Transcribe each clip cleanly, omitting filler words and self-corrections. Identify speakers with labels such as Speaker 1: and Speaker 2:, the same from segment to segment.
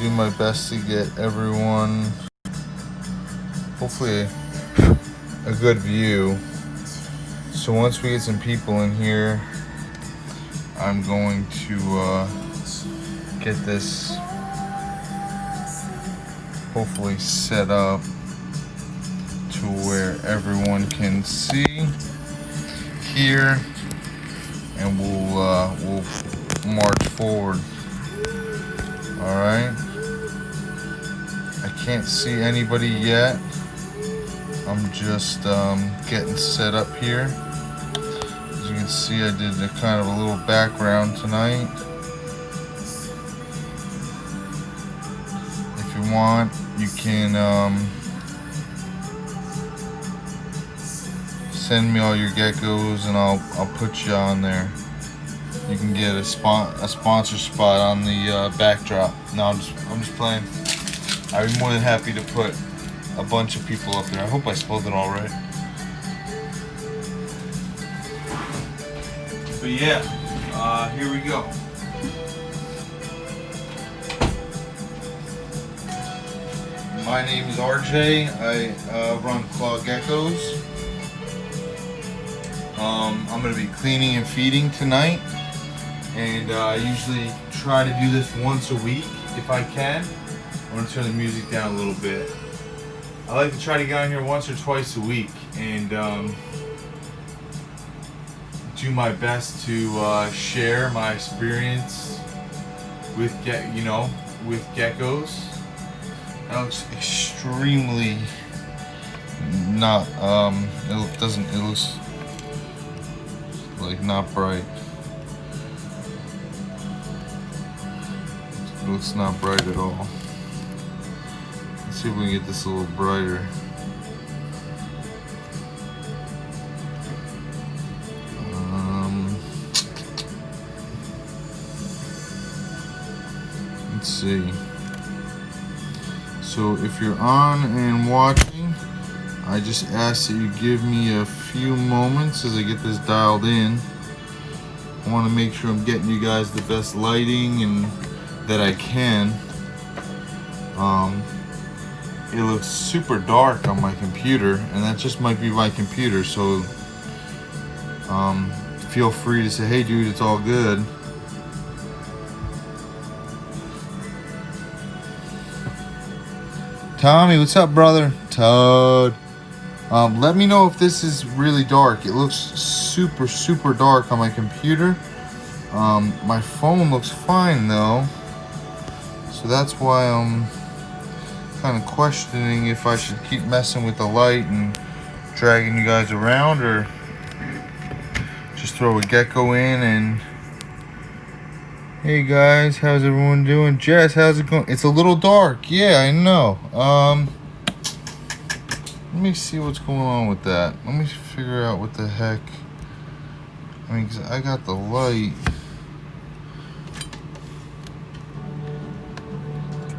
Speaker 1: do my best to get everyone, hopefully, a good view. So once we get some people in here, I'm going to get this hopefully set up to where everyone can see here, and we'll march forward. All right. I can't see anybody yet. I'm just getting set up here. As you can see, I did a kind of a little background tonight. If you want, you can send me all your geckos and I'll put you on there. You can get a sponsor spot on the backdrop. No, I'm just playing. I'd be more than happy to put a bunch of people up there. I hope I spelled it all right. But yeah, here we go. My name is RJ. I run Claw Geckos. I'm going to be cleaning and feeding tonight, and I usually try to do this once a week if I can. I'm going to turn the music down a little bit. I like to try to get on here once or twice a week and do my best to share my experience with geckos. That looks extremely not it looks like not bright. It looks not bright at all. Let's see if we can get this a little brighter. Let's see. So if you're on and watching, I just ask that you give me a few moments as I get this dialed in. I want to make sure I'm getting you guys the best lighting and that I can. It looks super dark on my computer, and that just might be my computer, so feel free to say, hey dude, it's all good. Tommy, what's up, brother? Toad. Let me know if this is really dark. It looks super, super dark on my computer. My phone looks fine though, so that's why I'm kind of questioning if I should keep messing with the light and dragging you guys around, or just throw a gecko in and hey guys, how's everyone doing? Jess, how's it going? It's a little dark. Yeah, I know. Let me see what's going on with that. Let me figure out what the heck. I mean, 'cause I got the light.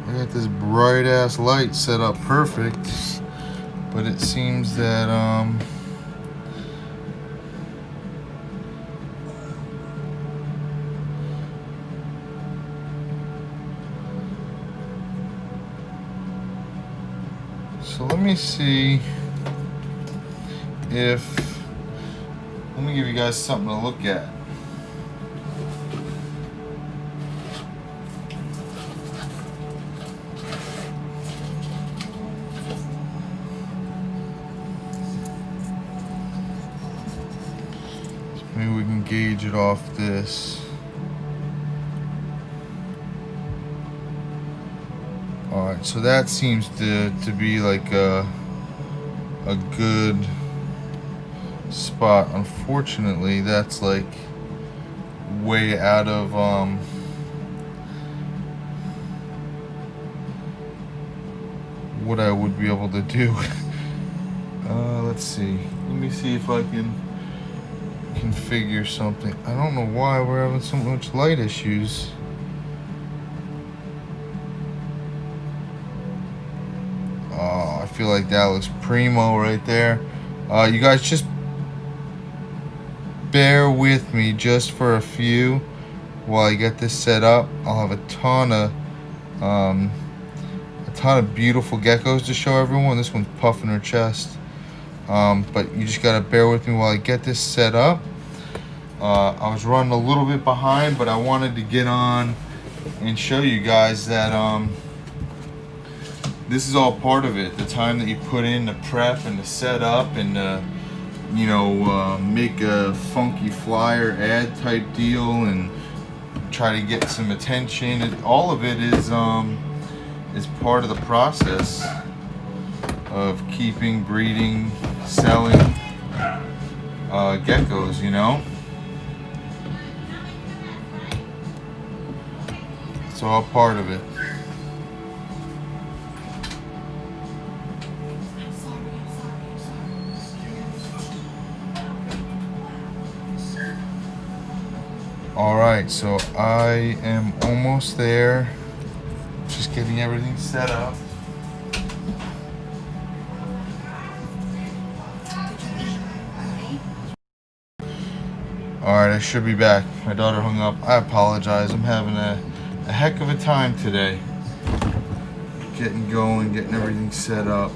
Speaker 1: I got this bright ass light set up perfect, but it seems that so let me see if, let me give you guys something to look at. Maybe we can gauge it off this. Alright, so that seems to be like a good spot. Unfortunately, that's like way out of what I would be able to do. Let's see. Let me see if I can configure something. I don't know why we're having so much light issues. Oh, I feel like that looks primo right there. You guys just bear with me just for a few while I get this set up. I'll have a ton of A ton of beautiful geckos to show everyone. This one's puffing her chest. But you just gotta bear with me while I get this set up. I was running a little bit behind, but I wanted to get on and show you guys that this is all part of it. The time that you put in the prep and the setup and make a funky flyer ad type deal and try to get some attention. All of it is part of the process of keeping, breeding, selling geckos, It's all part of it. Alright, so I am almost there. Just getting everything set up. Alright, I should be back. My daughter hung up. I apologize. I'm having a heck of a time today. Getting going, getting everything set up.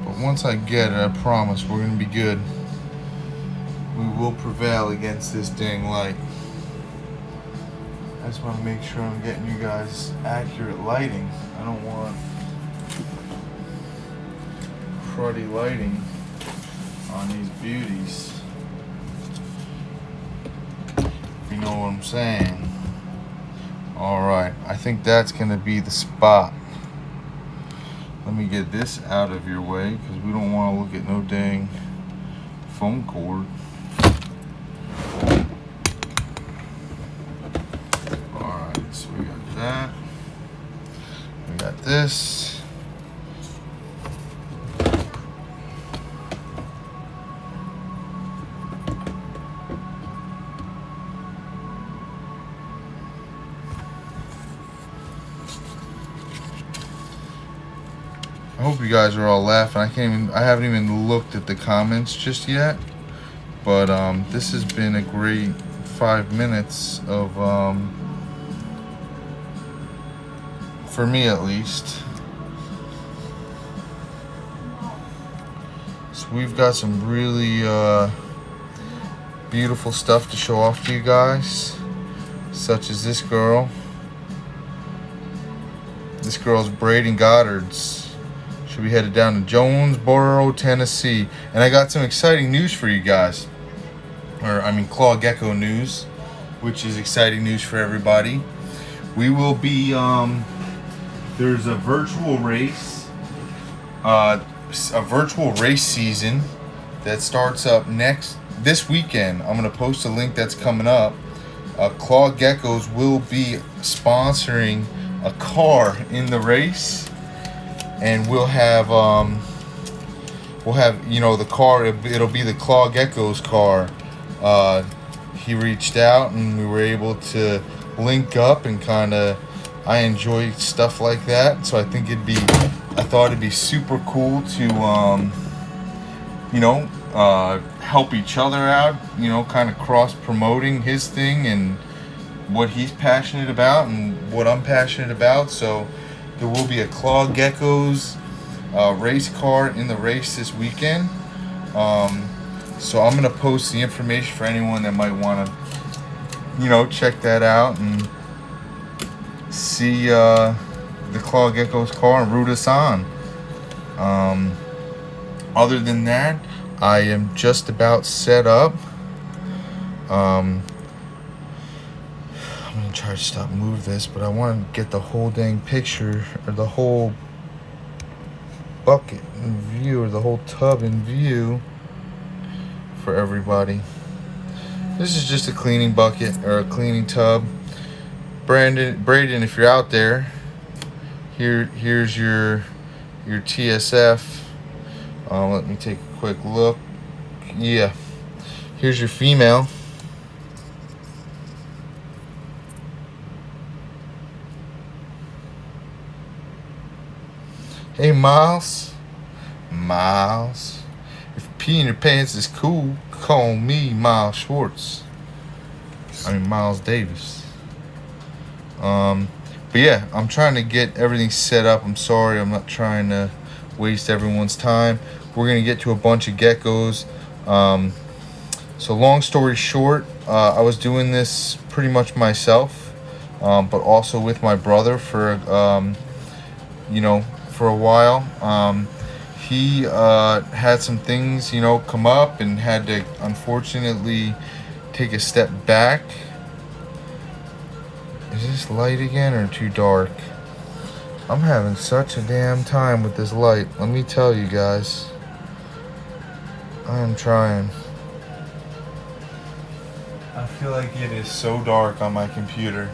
Speaker 1: But once I get it, I promise we're going to be good. We will prevail against this dang light. I just want to make sure I'm getting you guys accurate lighting. I don't want cruddy lighting on these beauties. You know what I'm saying? Alright, I think that's going to be the spot. Let me get this out of your way because we don't want to look at no dang phone cord. Alright, so we got that. We got this. I hope you guys are all laughing. I haven't even looked at the comments just yet. But this has been a great 5 minutes of for me at least. So we've got some really beautiful stuff to show off to you guys, such as this girl. This girl's Braden Goddard's. She'll be headed down to Jonesboro, Tennessee. And I got some exciting news for you guys. Claw Gecko news, which is exciting news for everybody. We will be, there's a virtual race, season that starts up this weekend. I'm going to post a link that's coming up. Claw Geckos will be sponsoring a car in the race. And we'll have the car. It'll be the Claw Geckos car. He reached out and we were able to link up and I enjoy stuff like that. So I thought it'd be super cool to help each other out. Kind of cross promoting his thing and what he's passionate about and what I'm passionate about. So there will be a Claw Geckos race car in the race this weekend. So I'm going to post the information for anyone that might want to, check that out and see the Claw Geckos car and root us on. Other than that, I am just about set up. I'm gonna try to move this, but I want to get the whole dang picture, or the whole bucket in view, or the whole tub in view for everybody. This is just a cleaning bucket, or a cleaning tub. Braden, if you're out there, here's your TSF. Let me take a quick look. Yeah, here's your female. Hey, Miles. If peeing your pants is cool, call me Miles Schwartz. I mean Miles Davis. But yeah, I'm trying to get everything set up. I'm sorry, I'm not trying to waste everyone's time. We're gonna get to a bunch of geckos. So long story short, I was doing this pretty much myself, but also with my brother for for a while. He had some things come up and had to unfortunately take a step back. Is this light again or too dark? I'm having such a damn time with this light. Let me tell you guys. I am trying. I feel like it is so dark on my computer.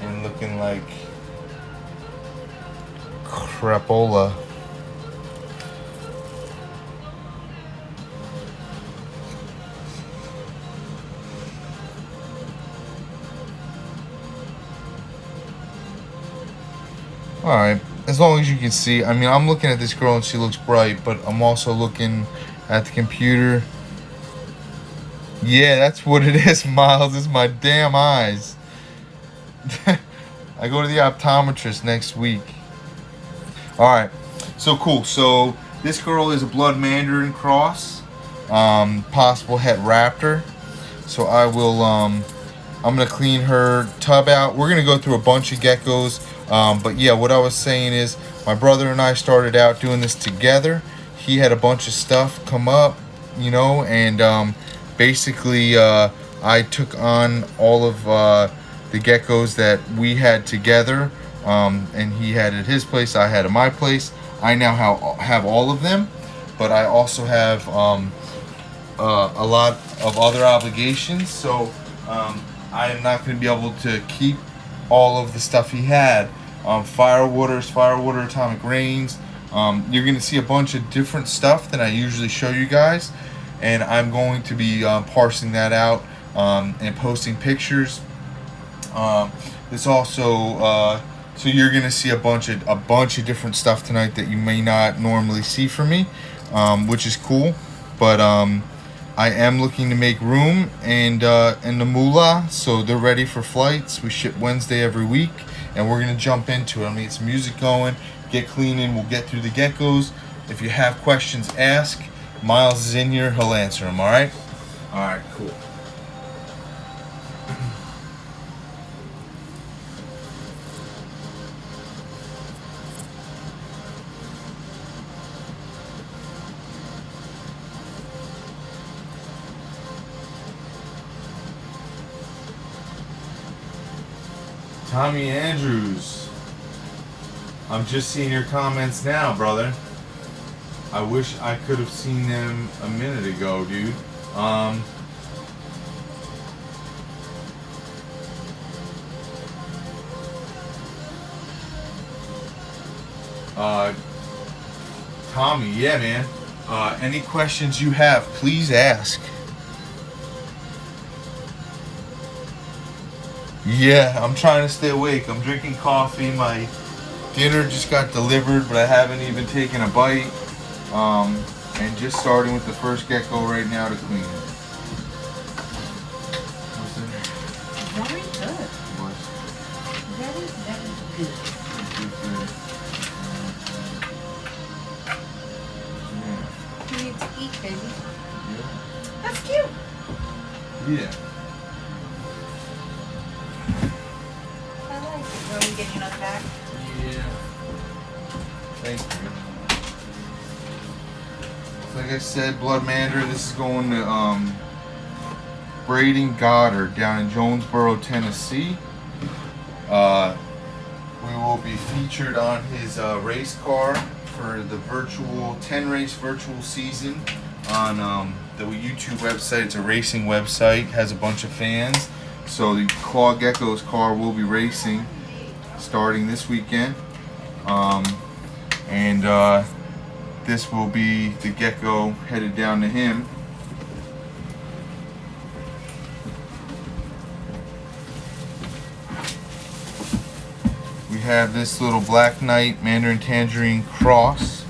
Speaker 1: And looking like crapola. Alright, as long as you can see. I mean, I'm looking at this girl and she looks bright, but I'm also looking at the computer. Yeah, that's what it is, Miles. It's my damn eyes. I go to the optometrist next week. Alright, so cool. So this girl is a blood mandarin cross, possible het raptor. So I will I'm gonna clean her tub out. We're gonna go through a bunch of geckos, but yeah, what I was saying is my brother and I started out doing this together. He had a bunch of stuff come up, and basically I took on all of the geckos that we had together, and he had at his place, I had at my place. I now have all of them, but I also have a lot of other obligations, so I am not going to be able to keep all of the stuff he had. Firewater atomic rains. You're going to see a bunch of different stuff that I usually show you guys, and I'm going to be parsing that out and posting pictures. This also so you're going to see a bunch of different stuff tonight that you may not normally see from me, which is cool. But I am looking to make room and the moolah, so they're ready for flights. We ship Wednesday every week, and we're gonna jump into it. I'm gonna get some music going, get cleaning. We'll get through the geckos. If you have questions, ask. Miles is in here; he'll answer them. All right. All right. Cool. Tommy Andrews, I'm just seeing your comments now, brother. I wish I could have seen them a minute ago, dude. Tommy, yeah, man. Any questions you have, please ask. Yeah, I'm trying to stay awake. I'm drinking coffee. My dinner just got delivered, but I haven't even taken a bite. And just starting with the first gecko right now to clean it. What's in there?
Speaker 2: Very good.
Speaker 1: What?
Speaker 2: Very, very good.
Speaker 1: Yeah.
Speaker 2: You need to eat, baby.
Speaker 1: Yeah.
Speaker 2: That's cute.
Speaker 1: Yeah.
Speaker 2: I like it. You want me to get you another bag?
Speaker 1: Yeah. Thank you. So like I said, blood mandarin. This is going to Braden Goddard down in Jonesboro, Tennessee. We will be featured on his race car for the virtual 10-race virtual season on the YouTube website. It's a racing website, has a bunch of fans. So the Claw Geckos car will be racing starting this weekend, and this will be the gecko headed down to him. We have this little Black Knight Mandarin Tangerine cross.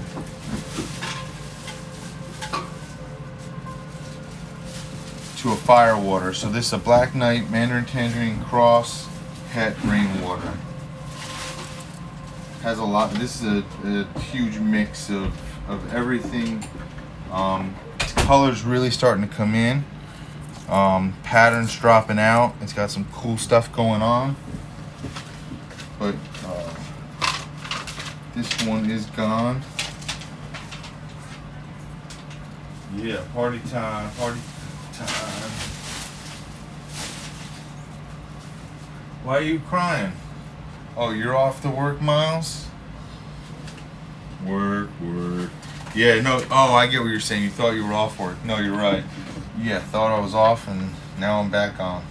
Speaker 1: fire water. So this is a Black Knight Mandarin Tangerine Cross Het Rainwater. Has a lot. This is a huge mix of everything. Colors really starting to come in. Patterns dropping out. It's got some cool stuff going on. But this one is gone. Yeah, party time, party time. Why are you crying? Oh, you're off to work, Miles? Work. Yeah, no, oh, I get what you're saying. You thought you were off work. No, you're right. Yeah, thought I was off and now I'm back on.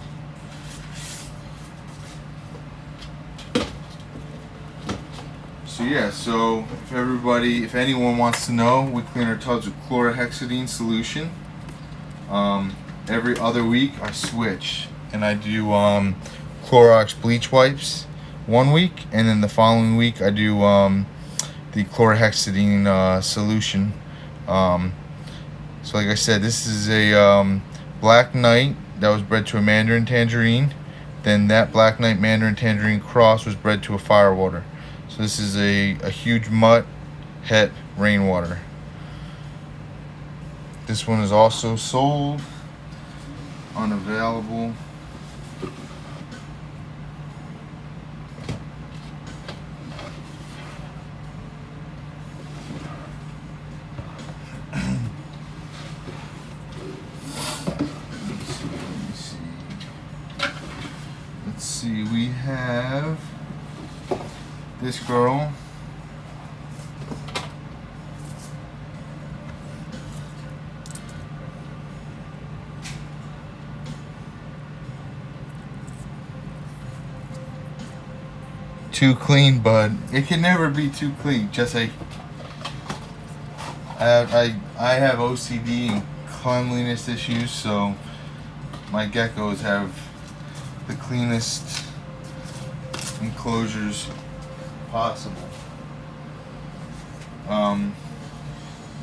Speaker 1: So yeah, so if anyone wants to know, we clean our tubs with chlorhexidine solution. Every other week I switch and I do Clorox bleach wipes 1 week, and then the following week I do the chlorhexidine solution. So like I said, this is a Black Knight that was bred to a Mandarin Tangerine. Then that Black Knight Mandarin Tangerine Cross was bred to a Firewater. So this is a huge mutt Het Rainwater. This one is also sold, unavailable. Let's see, we have this girl. Too clean, bud. It can never be too clean. Just like I have OCD and cleanliness issues, so my geckos have the cleanest enclosures possible.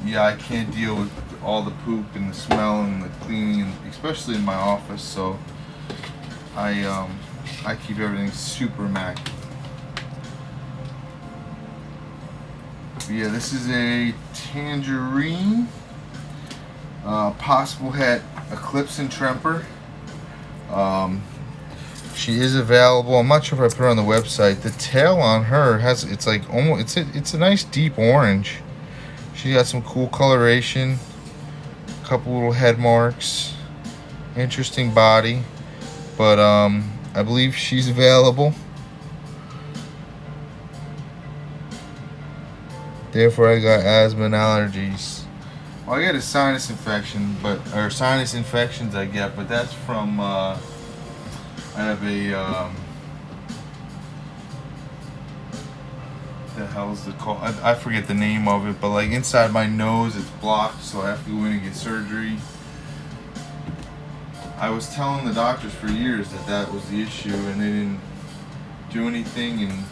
Speaker 1: Yeah, I can't deal with all the poop and the smell and the cleaning, especially in my office, so I keep everything super immaculate. But yeah, this is a tangerine, possible het Eclipse and Tremper. She is available. I'm not sure if I put her on the website. The tail on her it's like almost it's a nice deep orange. She got some cool coloration, a couple little head marks, interesting body, but I believe she's available. Therefore, I got asthma and allergies. Well, I get a sinus infection, or sinus infections I get, but that's from I have a the hell's it called? I forget the name of it, but like inside my nose it's blocked, so I have to go in and get surgery. I was telling the doctors for years that was the issue, and they didn't do anything, and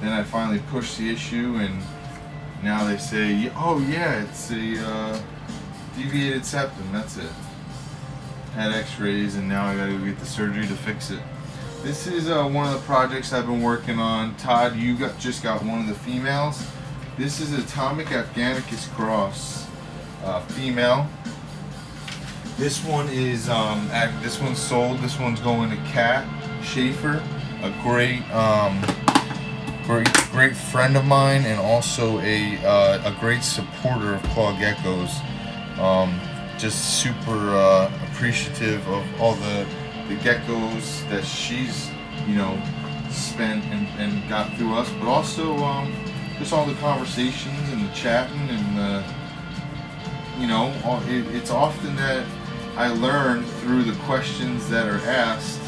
Speaker 1: then I finally pushed the issue, and now they say, oh yeah, it's a deviated septum, that's it. Had x-rays, and now I gotta go get the surgery to fix it. This is one of the projects I've been working on. Todd, you just got one of the females. This is Atomic Afghanicus Cross, female. This one is this one's sold. This one's going to Kat Schaefer, a great friend of mine, and also a great supporter of Claw Geckos. Just super appreciative of all the geckos that she's spent and got through us, but also just all the conversations and the chatting and the it's often that I learn through the questions that are asked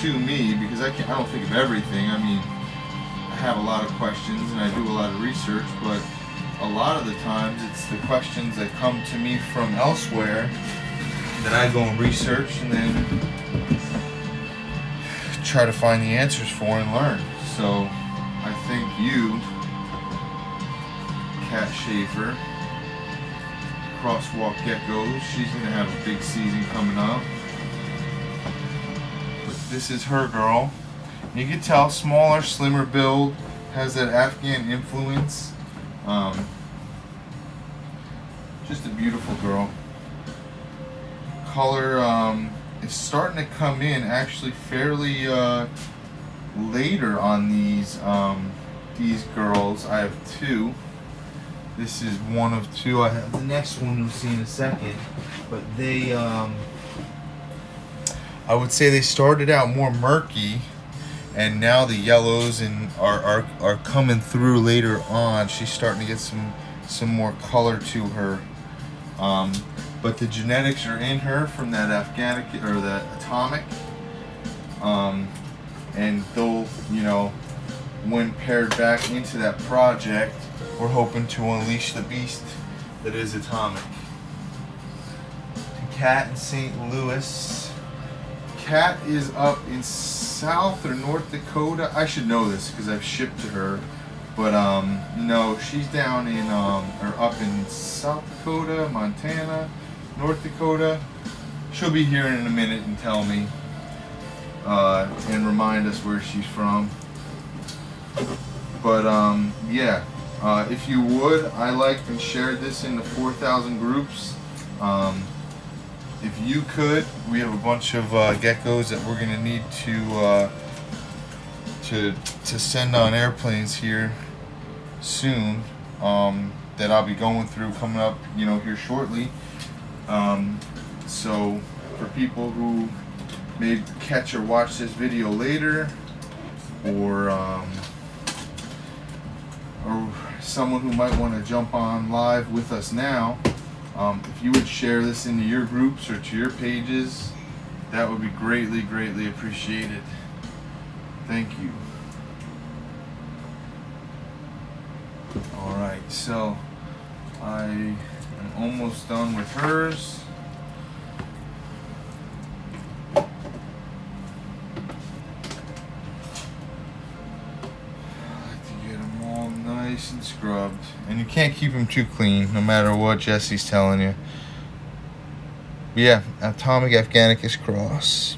Speaker 1: to me, because I don't think of everything. I mean, I have a lot of questions and I do a lot of research, but a lot of the times it's the questions that come to me from elsewhere that I go and research and then try to find the answers for and learn. So I thank you, Kat Schaefer, crosswalk geckos. She's gonna have a big season coming up. But this is her girl. You can tell, smaller, slimmer build, has that Afghan influence. Just a beautiful girl. Color is starting to come in actually fairly later on these girls. I have two. This is one of two. I have the next one you'll see in a second. But they, I would say they started out more murky, and now the yellows are coming through later on. She's starting to get some more color to her. But the genetics are in her from that Afghanic or that Atomic, and they'll, you know, when paired back into that project, we're hoping to unleash the beast that is Atomic. Cat in St. Louis. Cat is up in South or North Dakota. I should know this because I've shipped to her. But no, she's down in or up in South Dakota, Montana, North Dakota. She'll be here in a minute and tell me and remind us where she's from. But yeah, if you would, I liked and shared this into 4,000 groups. If you could, we have a bunch of geckos that we're gonna need to send on airplanes here soon, that I'll be going through coming up, you know, here shortly. So for people who may catch or watch this video later, or someone who might want to jump on live with us now, if you would share this into your groups or to your pages, that would be greatly, greatly appreciated. Thank you. Alright, so I am almost done with hers. Nice and scrubbed, and you can't keep them too clean no matter what Jesse's telling you. But yeah, Atomic Afghanicus cross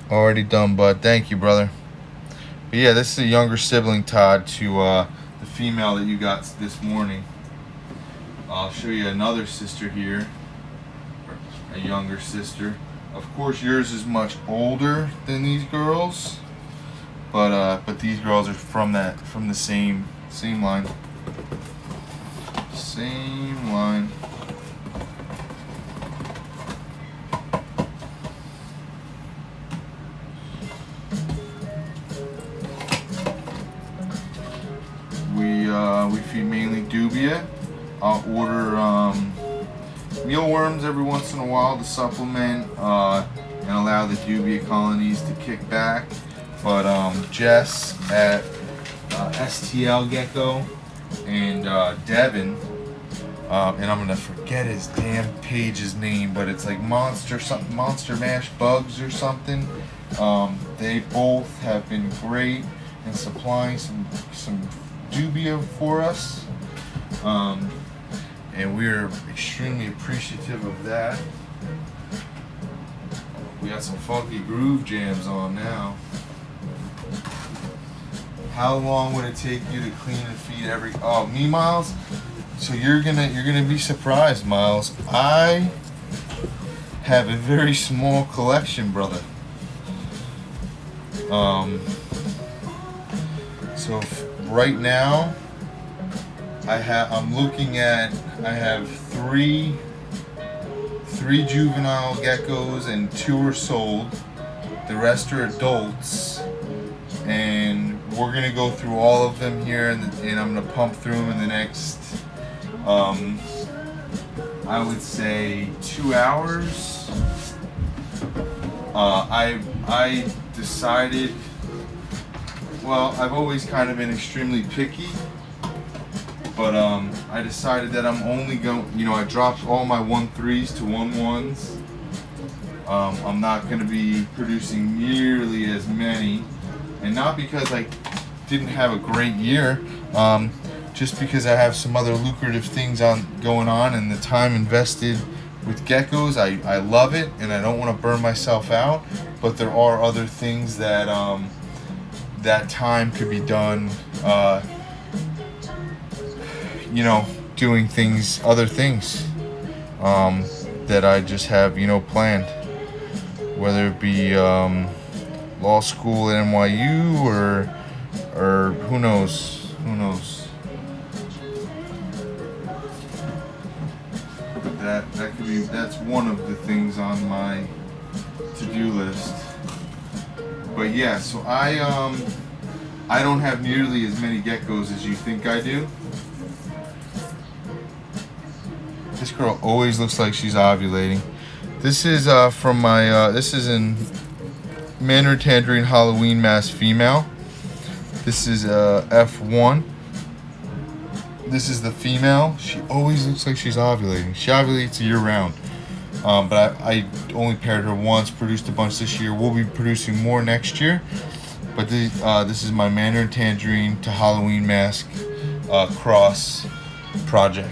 Speaker 1: already done, bud. Thank you, brother. But yeah, this is a younger sibling, Todd, to the female that you got this morning. I'll show you another sister here, a younger sister. Of course, yours is much older than these girls. But these girls are from the same line. Same line. We feed mainly dubia. I'll order mealworms every once in a while to supplement and allow the dubia colonies to kick back. But Jess at STL Gecko and Devin, and I'm gonna forget his damn page's name, but it's like Monster Mash Bugs or something. They both have been great in supplying some dubia for us, and we're extremely appreciative of that. We got some funky groove jams on now. How long would it take you to clean and feed every? Oh, me, Miles. So you're gonna be surprised, Miles. I have a very small collection, brother. So right now, I have three juvenile geckos and 2 are sold. The rest are adults, and we're gonna go through all of them here, and I'm gonna pump through them in the next, I would say 2 hours. I decided, well, I've always kind of been extremely picky, but I decided that I'm only going, you know, I dropped all my 1.3s to 1.1s. I'm not going to be producing nearly as many, and not because I didn't have a great year, just because I have some other lucrative things going on, and the time invested with geckos, I love it, and I don't want to burn myself out. But there are other things that that time could be done, you know, doing other things that I just have, you know, planned. Whether it be law school at NYU or who knows. That could be, that's one of the things on my to-do list. But yeah, so I don't have nearly as many geckos as you think I do. This girl always looks like she's ovulating. This is from my this is in Mandarin Tangerine Halloween Mask female. This is F1. This is the female. She always looks like she's ovulating. She ovulates year round. But I only paired her once, produced a bunch this year. We'll be producing more next year. But this is my Mandarin Tangerine to Halloween Mask cross project.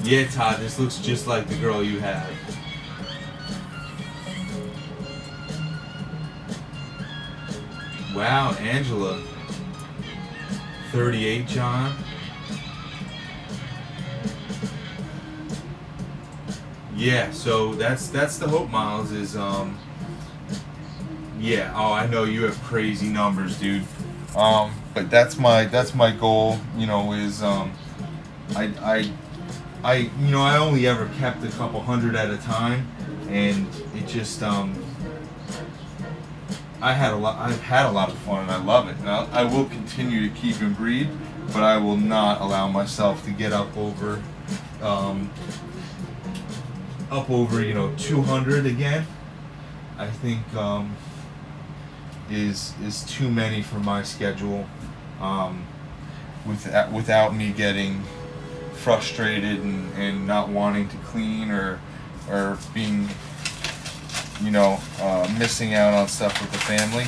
Speaker 3: Yeah, Todd, this looks just like the girl you had. Wow, Angela. 38, John. Yeah, so that's the hope, Miles, is yeah, oh, I know you have crazy numbers, dude.
Speaker 1: But that's my goal, you know, is I only ever kept a couple hundred at a time, and it just I've had a lot of fun, and I love it. And I will continue to keep and breed, but I will not allow myself to get up over 200 again. I think is too many for my schedule, without me getting frustrated and not wanting to clean or being, missing out on stuff with the family.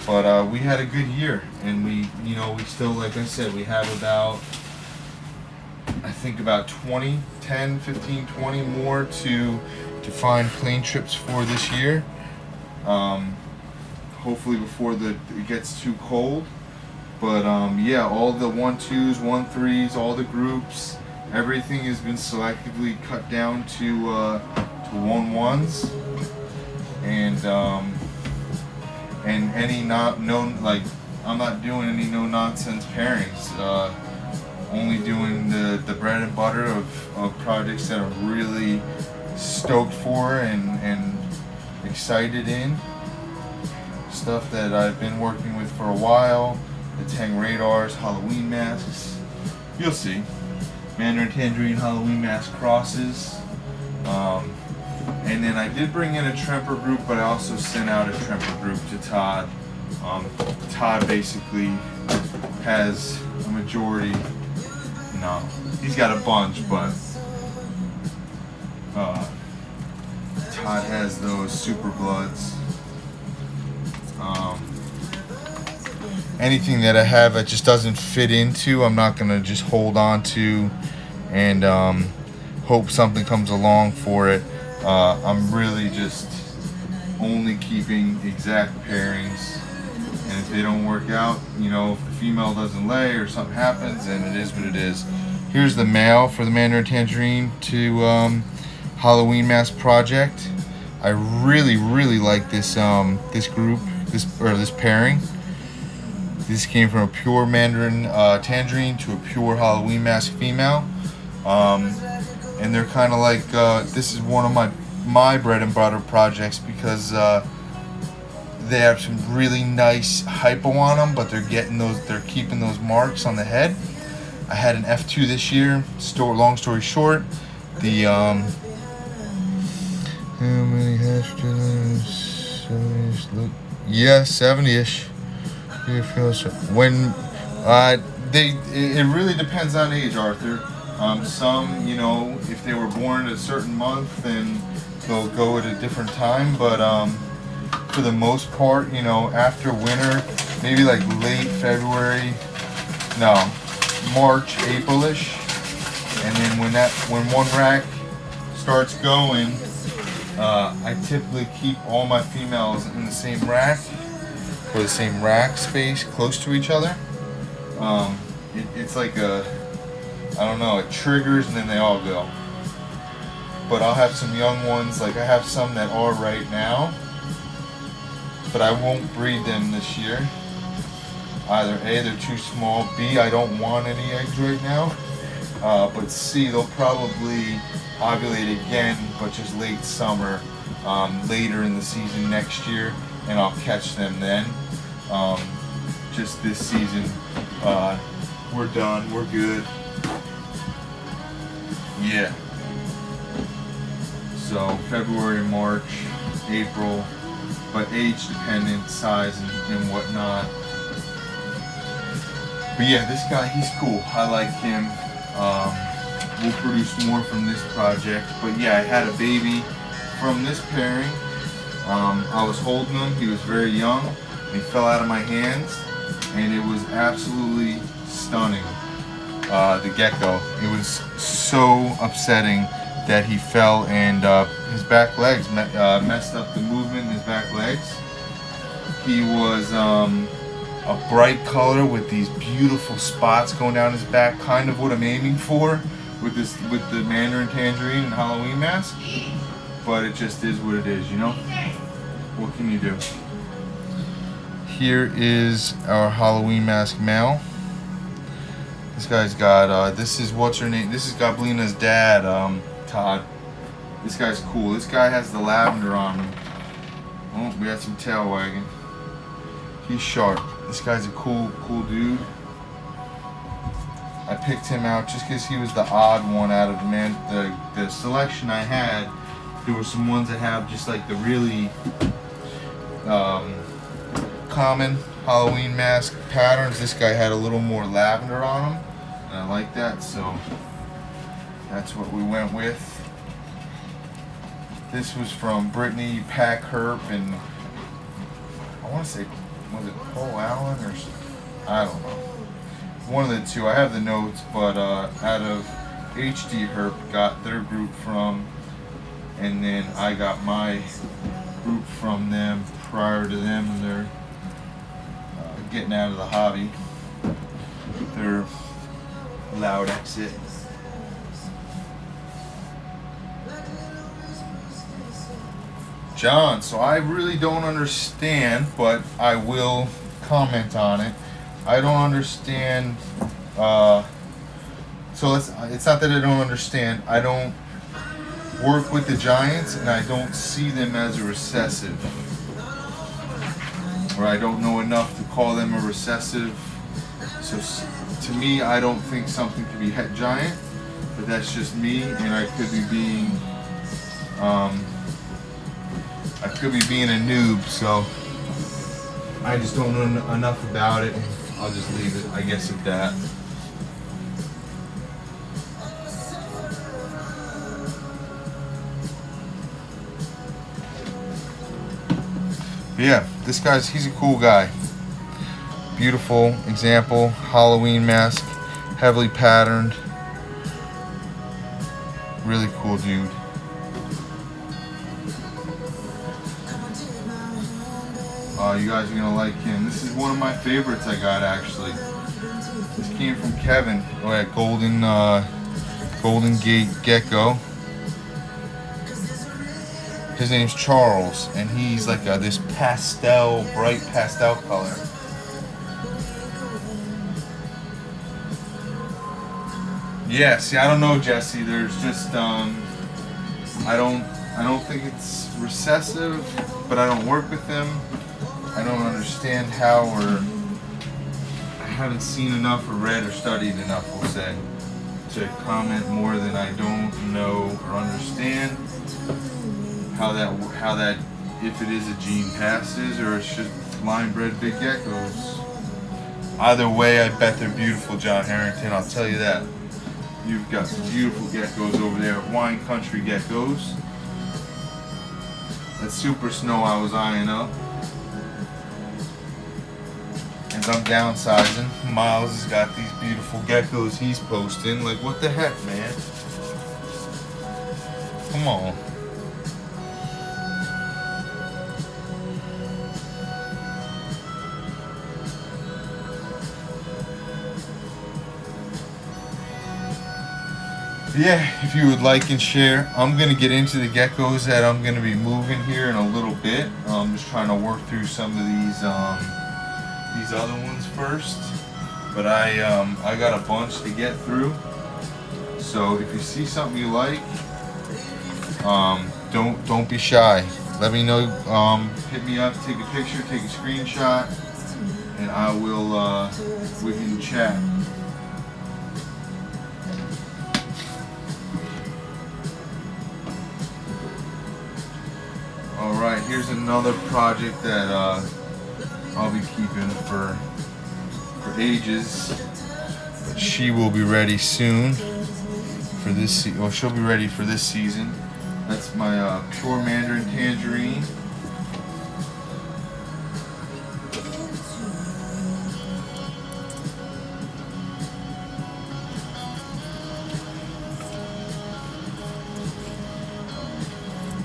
Speaker 1: But we had a good year, and we still, like I said, we have about 15, 20 more to find plane trips for this year. Hopefully before it gets too cold. But yeah, all the 1-2s, 1-3s, all the groups, everything has been selectively cut down to 1-1s, and any I'm not doing any no nonsense pairings. Only doing the bread and butter of projects that I'm really stoked for and excited in. Stuff that I've been working with for a while. The Tang Radars, Halloween masks. You'll see. Mandarin Tangerine Halloween mask crosses. And then I did bring in a Tremper group, but I also sent out a Tremper group to Todd. Todd basically has a majority. No, he's got a bunch, but Todd has those Super Bloods. Anything that I have that just doesn't fit into, I'm not gonna just hold on to and hope something comes along for it. I'm really just only keeping exact pairings, and if they don't work out, if the female doesn't lay or something happens, then it is what it is. Here's the male for the Mandarin Tangerine to Halloween Mask project. I really like this group, this pairing. This came from a pure Mandarin Tangerine to a pure Halloween Mask female. And they're kind of like, this is one of my bread and butter projects because they have some really nice hypo on them, but they're keeping those marks on the head. I had an F2 this year. Long story short, the how many hashtags? 70-ish. When it really depends on age, Arthur. Some, you know, if they were born at a certain month, then they'll go at a different time. But for the most part, you know, after winter, maybe like late February, no, March, April-ish, and then when one rack starts going, I typically keep all my females in the same rack, or the same rack space, close to each other. It's like I don't know, it triggers and then they all go. But I'll have some young ones, like I have some that are right now, but I won't breed them this year. Either A, they're too small, B, I don't want any eggs right now, but C, they'll probably ovulate again, but just late summer, later in the season next year, and I'll catch them then. Just this season, we're done, we're good. Yeah. So February, March, April, but age dependent, size and whatnot. But yeah, this guy, he's cool. I like him. We'll produce more from this project. But yeah, I had a baby from this pairing. I was holding him. He was very young. He fell out of my hands, and it was absolutely stunning. The gecko. It was so upsetting that he fell, and his back legs messed up the movement in his back legs. He was a bright color with these beautiful spots going down his back, kind of what I'm aiming for with the Mandarin Tangerine and Halloween mask. But it just is what it is, you know? What can you do? Here is our Halloween mask male. This guy's got, this is, what's her name? This is Goblina's dad, Todd. This guy's cool. This guy has the lavender on him. Oh, we got some tail wagging. He's sharp. This guy's a cool dude. I picked him out just because he was the odd one out of the selection I had. There were some ones that have just like the really common Halloween mask patterns. This guy had a little more lavender on him, and I like that, so that's what we went with. This was from Brittany Pack Herp, and I want to say, was it Paul Allen or I don't know, one of the two. I have the notes, but out of HD Herp got their group from, and then I got my group from them prior to them, and they're getting out of the hobby. They're loud exit. John, so I really don't understand, but I will comment on it. I don't understand, so it's not that I don't understand. I don't work with the Giants, and I don't see them as a recessive. Or I don't know enough to call them a recessive. So to me, I don't think something could be het giant, but that's just me, and I could be being a noob, so I just don't know enough about it. I'll just leave it, I guess, at that. But yeah, this guy's, he's a cool guy. Beautiful example, Halloween mask, heavily patterned. Really cool dude. You guys are gonna like him. This is one of my favorites I got, actually. This came from Kevin at Golden Gate Gecko. His name's Charles, and he's like this pastel, bright pastel color. Yeah, see, I don't know, Jesse. There's just I don't think it's recessive, but I don't work with them. I don't understand how, or I haven't seen enough or read or studied enough, we'll say, to comment more than I don't know or understand how that if it is a gene passes or it's just line bred big geckos. Either way, I bet they're beautiful, John Harrington, I'll tell you that. You've got some beautiful geckos over there at Wine Country Geckos. That Super Snow I was eyeing up. As I'm downsizing, Miles has got these beautiful geckos he's posting. Like, what the heck, man? Come on. Yeah, if you would like and share, I'm gonna get into the geckos that I'm gonna be moving here in a little bit. I'm just trying to work through some of these other ones first. But I got a bunch to get through. So if you see something you like, don't be shy. Let me know. Hit me up, take a picture, take a screenshot, and I will. We can chat. Alright, here's another project that I'll be keeping for ages. But she will be ready soon for this well, she'll be ready for this season. That's my pure Mandarin Tangerine.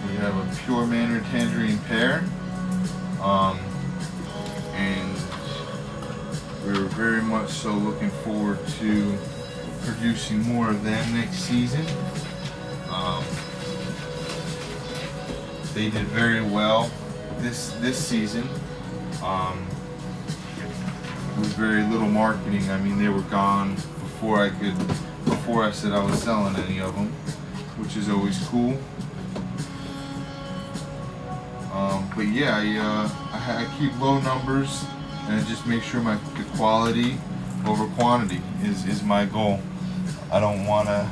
Speaker 1: We have a pure Mandarin Tangerine pear, and we're very much so looking forward to producing more of them next season. They did very well this season. With very little marketing. I mean, they were gone before I said I was selling any of them, which is always cool. But yeah, I keep low numbers, and I just make sure the quality over quantity is my goal. I don't want to.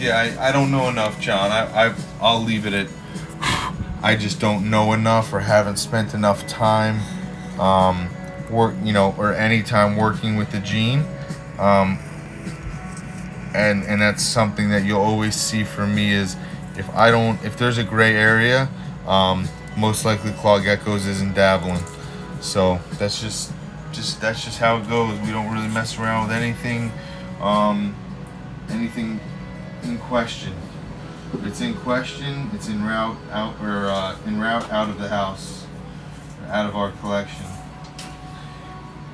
Speaker 1: Yeah, I don't know enough, John. I'll leave it at I just don't know enough or haven't spent enough time or any time working with the gene. And that's something that you'll always see from me is if there's a gray area, most likely Claw Geckos isn't dabbling. So that's just how it goes. We don't really mess around with anything in question. If it's in question, it's en route out of the house, out of our collection.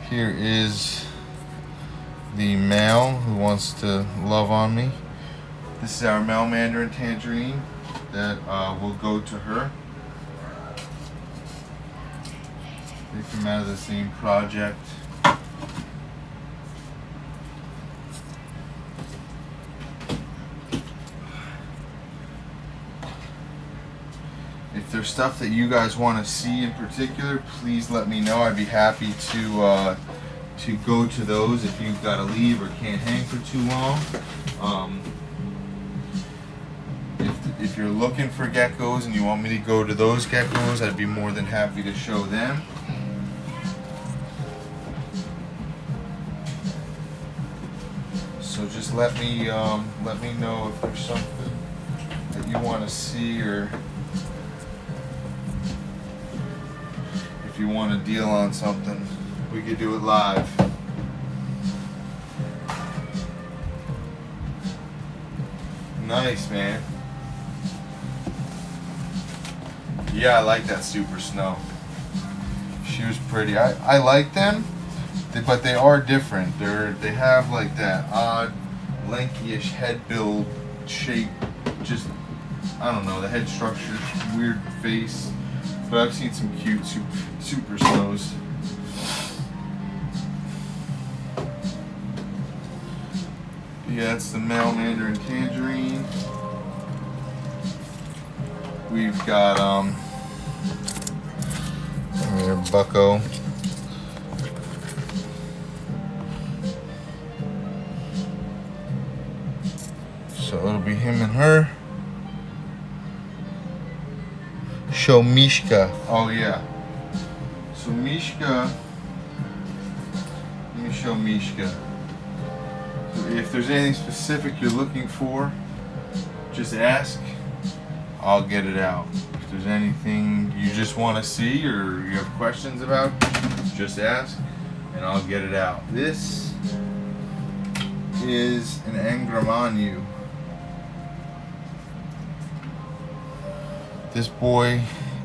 Speaker 1: Here is the male who wants to love on me. This is our male Mandarin Tangerine that will go to her. They come out of the same project. If there's stuff that you guys want to see in particular, please let me know. I'd be happy to go to those if you've got to leave or can't hang for too long. If you're looking for geckos and you want me to go to those geckos, I'd be more than happy to show them. So just let me know if there's something that you want to see, or if you want to deal on something, we could do it live. Nice, man. Yeah, I like that Super Snow. She was pretty. I like them, but they are different. They have like that odd, lanky-ish head build shape. Just, I don't know, the head structure, weird face. But I've seen some cute Super Snows. Yeah, it's the male Mandarin Tangerine. we've got here, Bucko. So it'll be him and her. Show Mishka. Oh yeah. So Mishka. Let me show Mishka. So if there's anything specific you're looking for, just ask. I'll get it out. If there's anything you just want to see or you have questions about, just ask and I'll get it out. This is an Angramanu. This boy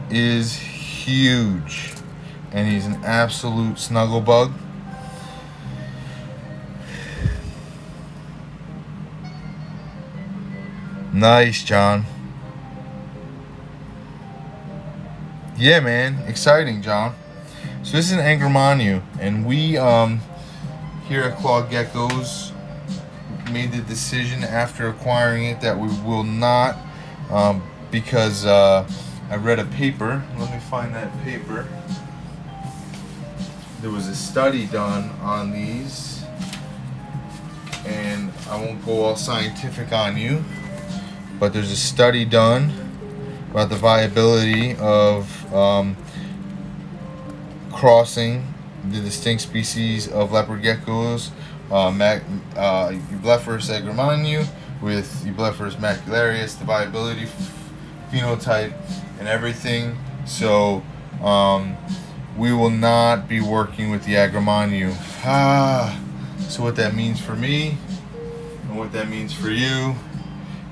Speaker 1: is huge and he's an absolute snuggle bug. Nice, John. Yeah, man, exciting, John. So this is an Angramanu, and we here at Claw Geckos made the decision after acquiring it that we will not, because I read a paper. Let me find that paper. There was a study done on these, and I won't go all scientific on you, but there's a study done about the viability of crossing the distinct species of leopard geckos, Eublepharis agramanu with Eublepharis macularius, the viability, phenotype, and everything. So we will not be working with the agramanu. So what that means for me and what that means for you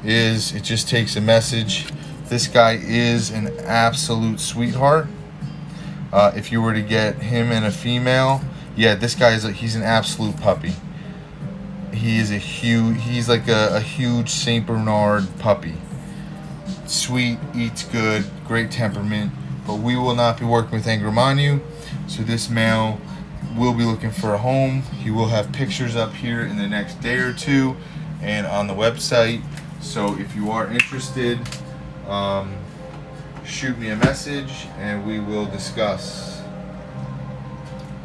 Speaker 1: is it just takes a message. This guy is an absolute sweetheart. If you were to get him and a female, yeah, this guy he's an absolute puppy. He's like a huge Saint Bernard puppy. Sweet, eats good, great temperament. But we will not be working with Angramanu. So this male will be looking for a home. He will have pictures up here in the next day or two and on the website. So if you are interested, shoot me a message and we will discuss.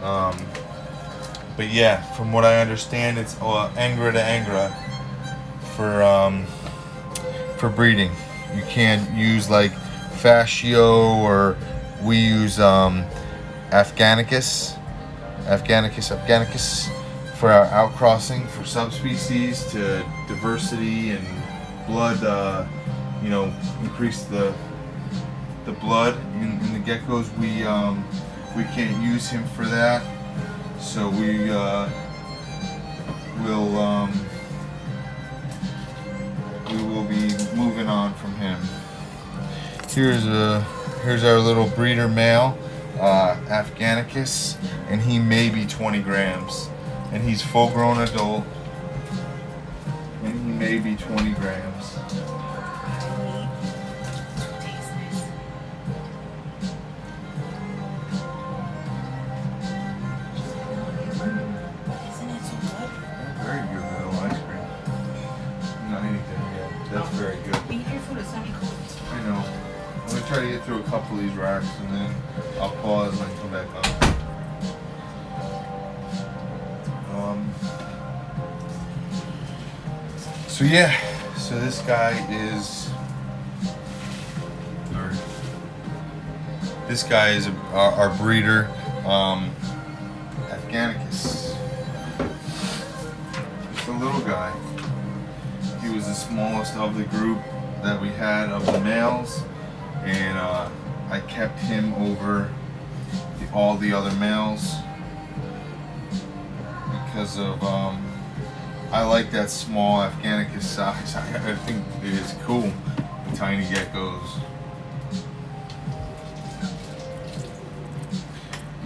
Speaker 1: But yeah, from what I understand, it's Angra to Angra for breeding. You can't use like Fascio, or we use Afghanicus for our outcrossing for subspecies to diversity and blood, increase the blood in the geckos. We can't use him for that, so we will be moving on from him. Here's our little breeder male, Afghanicus, and he may be 20 grams, and he's full-grown adult, and he may be 20 grams. Very good vanilla ice cream. Not anything yet. That's very good.
Speaker 2: Be careful, it's semi-cold.
Speaker 1: I know. I'm gonna try to get through a couple of these racks and then I'll pause and come back on. So yeah, so this guy is our breeder, Afghanicus. Just a little guy. He was the smallest of the group that we had of the males, and I kept him over all the other males because of I like that small Afghanicus size. I think it's cool, the tiny geckos.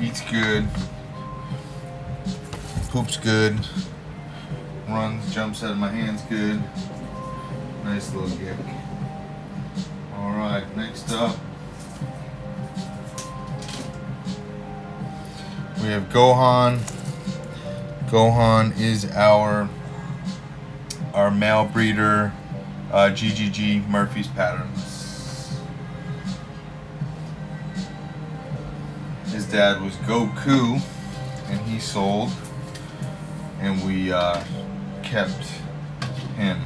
Speaker 1: Eats good, poops good, runs, jumps out of my hands good. Nice little geck. Alright, next up we have Gohan. Gohan is our male breeder, GGG Murphy's Patterns. His dad was Goku, and he sold, and we kept him.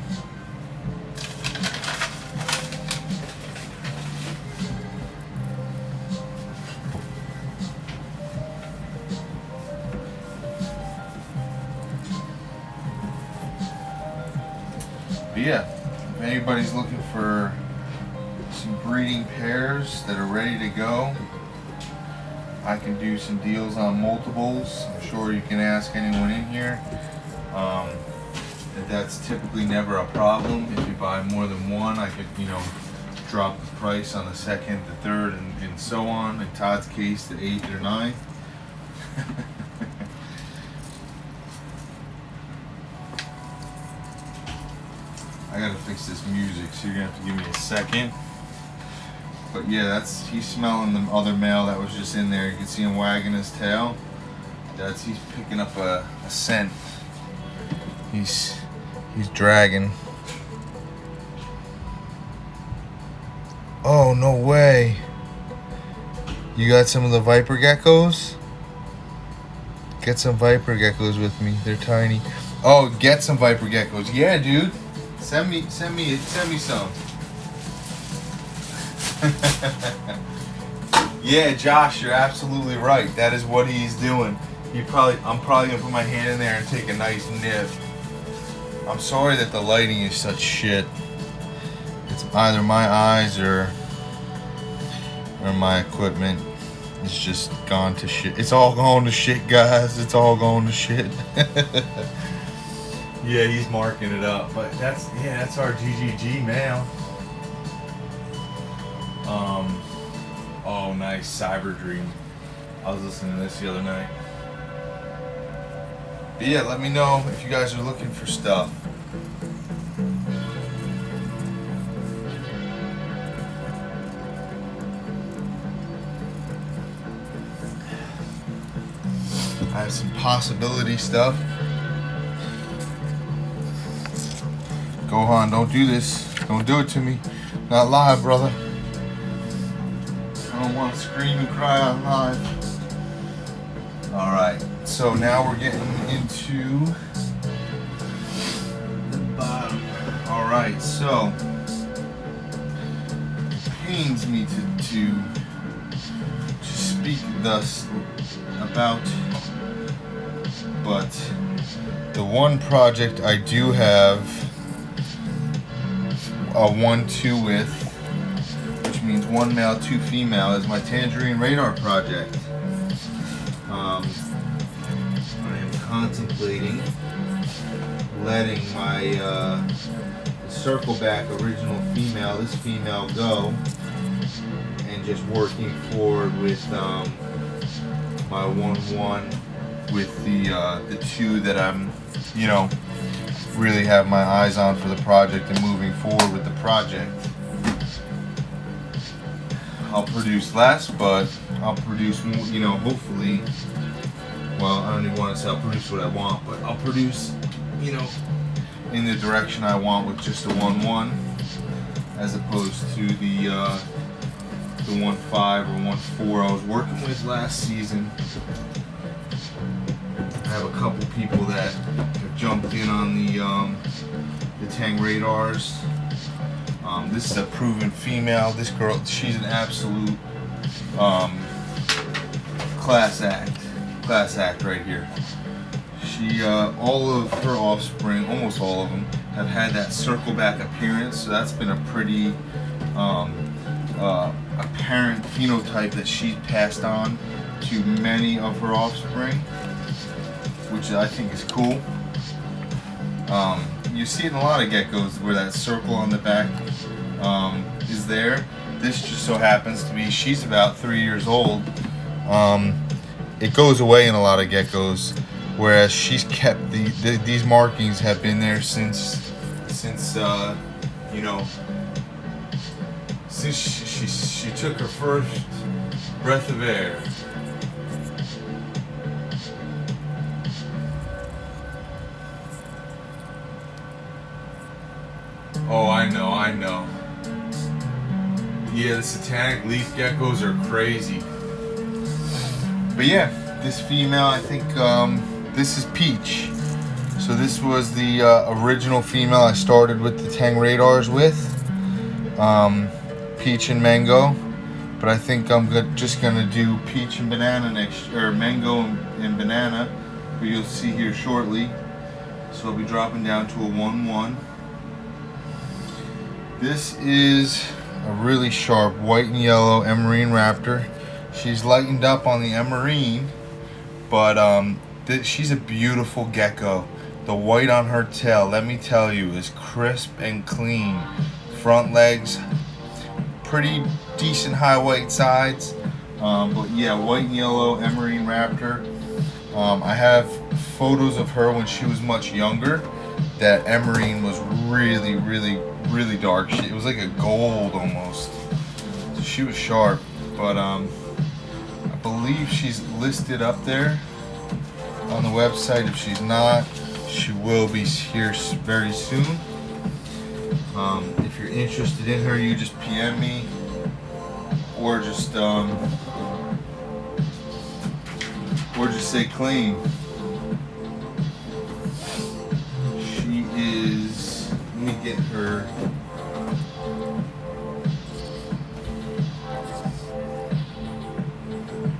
Speaker 1: But yeah, if anybody's looking for some breeding pairs that are ready to go, I can do some deals on multiples. I'm sure you can ask anyone in here. That's typically never a problem. If you buy more than one, I could, drop the price on the second, the third, and so on. In Todd's case, the 8th or 9th. I gotta fix this music, so you're gonna have to give me a second. But yeah, he's smelling the other male that was just in there. You can see him wagging his tail. He's picking up a scent. He's dragging. Oh, no way. You got some of the Viper Geckos? Get some Viper Geckos with me. They're tiny. Oh, get some Viper Geckos. Yeah, dude. Send me some. Yeah, Josh, you're absolutely right. That is what he's doing. I'm probably gonna put my hand in there and take a nice nip. I'm sorry that the lighting is such shit. It's either my eyes or my equipment. It's just gone to shit. It's all going to shit, guys. It's all going to shit. Yeah, he's marking it up. But that's our GGG male. Oh, nice. Cyber Dream. I was listening to this the other night. But yeah, let me know if you guys are looking for stuff. I have some possibility stuff. Gohan, don't do this. Don't do it to me. Not live, brother. I don't want to scream and cry on live. Alright, so now we're getting into the bottom. Alright, so it pains me to speak thus about, but the one project I do have a 1-2 with, which means 1 male, 2 female, is my Tangerine Radar project. I am contemplating letting my circleback original female, this female, go, and just working forward with my 1-1 with the 2 that I'm, really have my eyes on for the project and moving forward with the project. I'll produce less, but I'll produce more, hopefully. Well, I don't even want to say I'll produce what I want, but I'll produce, in the direction I want with just a 1-1, as opposed to the 1-5 or 1-4 I was working with last season. I have a couple people that have jumped in on the Tang Radars. This is a proven female. This girl, she's an absolute class act right here. She, all of her offspring, almost all of them, have had that circleback appearance. So that's been a pretty apparent phenotype that she's passed on to many of her offspring, which I think is cool. You see it in a lot of geckos where that circle on the back is there. This just so happens to be, she's about 3 years old. It goes away in a lot of geckos, whereas she's kept these markings have been there since she took her first breath of air. Oh, I know. Yeah, the satanic leaf geckos are crazy. But yeah, this female, I think this is Peach. So this was the original female I started with the Tang radars with, Peach and Mango. But I think I'm just gonna do Peach and Banana next, or Mango and Banana, who you'll see here shortly. So I'll be dropping down to a 1-1. This is a really sharp white and yellow Emerine Raptor. She's lightened up on the Emerine, but she's a beautiful gecko. The white on her tail, let me tell you, is crisp and clean. Front legs, pretty decent high white sides. But yeah, white and yellow Emerine Raptor. I have photos of her when she was much younger. That Emerine was really, really, really dark. It was like a gold almost. So she was sharp, but I believe she's listed up there on the website. If she's not, she will be here very soon. If you're interested in her, you just PM me, or just say claim. She is. Let me get her.